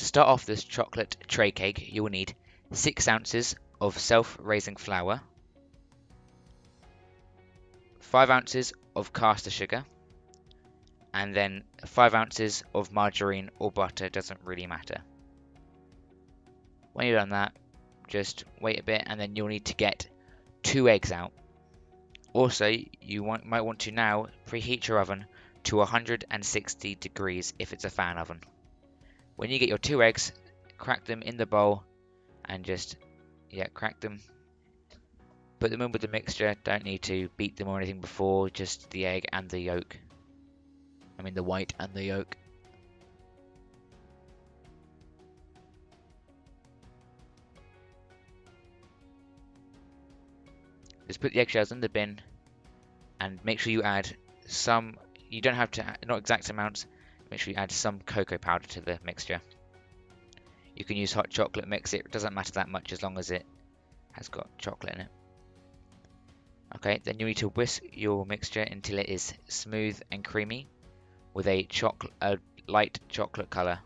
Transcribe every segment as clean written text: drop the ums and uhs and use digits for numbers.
start off this chocolate tray cake, you will need 6 ounces of self-raising flour, 5 ounces of caster sugar, and then 5 ounces of margarine or butter, doesn't really matter. When you've done that, just wait a bit and then you'll need to get 2 eggs out. Also, you might want to now preheat your oven to 160 degrees if it's a fan oven. When you get your 2 eggs, crack them in the bowl and just, crack them. Put them in with the mixture, don't need to beat them or anything before, just the egg and the yolk. I mean the white and the yolk. Just put the eggshells in the bin and make sure you add some, you don't have to, not exact amounts, make sure you add some cocoa powder to the mixture. You can use hot chocolate mix, it doesn't matter that much as long as it has got chocolate in it. Okay, then you need to whisk your mixture until it is smooth and creamy with a light chocolate colour.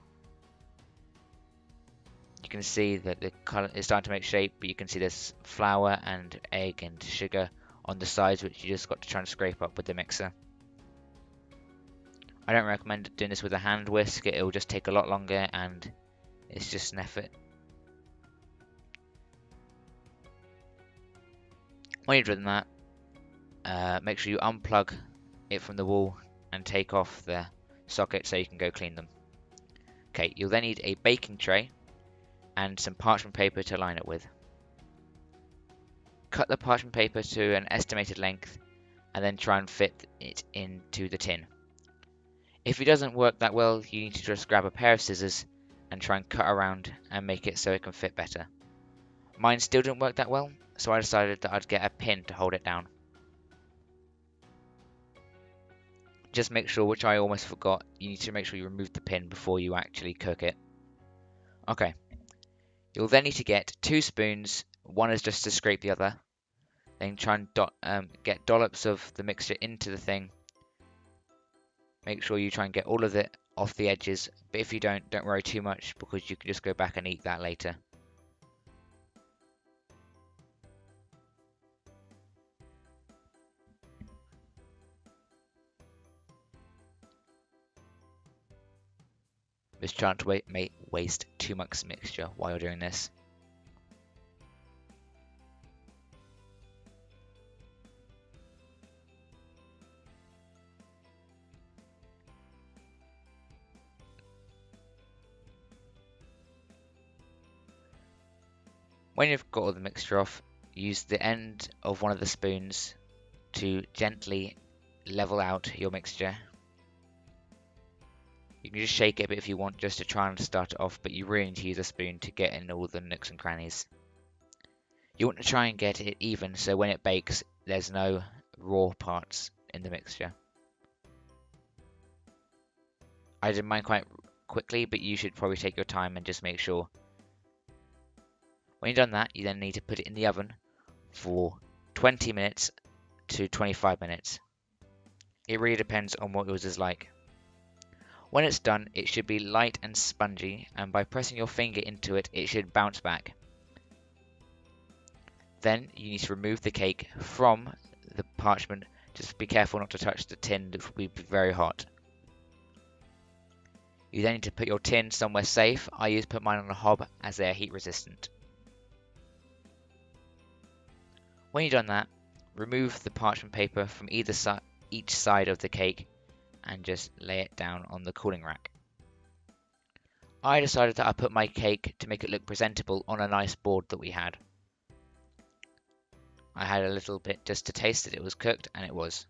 You can see that the colour is starting to make shape, but you can see there's flour and egg and sugar on the sides, which you just got to try and scrape up with the mixer. I don't recommend doing this with a hand whisk, it will just take a lot longer and it's just an effort. When you've done that, make sure you unplug it from the wall and take off the socket so you can go clean them. Okay, you'll then need a baking tray and some parchment paper to line it with. Cut the parchment paper to an estimated length and then try and fit it into the tin. If it doesn't work that well, you need to just grab a pair of scissors and try and cut around and make it so it can fit better. Mine still didn't work that well, so I decided that I'd get a pin to hold it down. Just make sure, which I almost forgot, you need to make sure you remove the pin before you actually cook it. Okay. You'll then need to get 2 spoons, one is just to scrape the other. Then try and get dollops of the mixture into the thing. Make sure you try and get all of it off the edges, but if you don't worry too much because you can just go back and eat that later. Just try not to waste too much mixture while you're doing this. When you've got all the mixture off, use the end of one of the spoons to gently level out your mixture. You can just shake it a bit if you want, just to try and start it off, but you really need to use a spoon to get in all the nooks and crannies. You want to try and get it even, so when it bakes, there's no raw parts in the mixture. I did mine quite quickly, but you should probably take your time and just make sure. When you've done that, you then need to put it in the oven for 20 minutes to 25 minutes. It really depends on what yours is like. When it's done, it should be light and spongy, and by pressing your finger into it, it should bounce back. Then you need to remove the cake from the parchment. Just be careful not to touch the tin, that will be very hot. You then need to put your tin somewhere safe. I put mine on a hob as they are heat resistant. When you've done that, remove the parchment paper from each side of the cake and just lay it down on the cooling rack. I decided that I put my cake to make it look presentable on a nice board that we had. I had a little bit just to taste that it was cooked, and it was.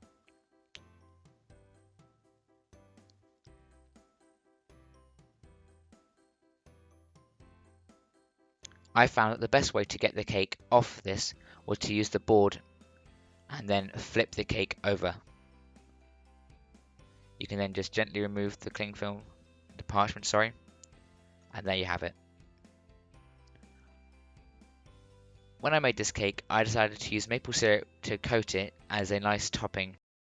I found that the best way to get the cake off this was to use the board and then flip the cake over. You can then just gently remove the cling film, the parchment, sorry, and there you have it. When I made this cake, I decided to use maple syrup to coat it as a nice topping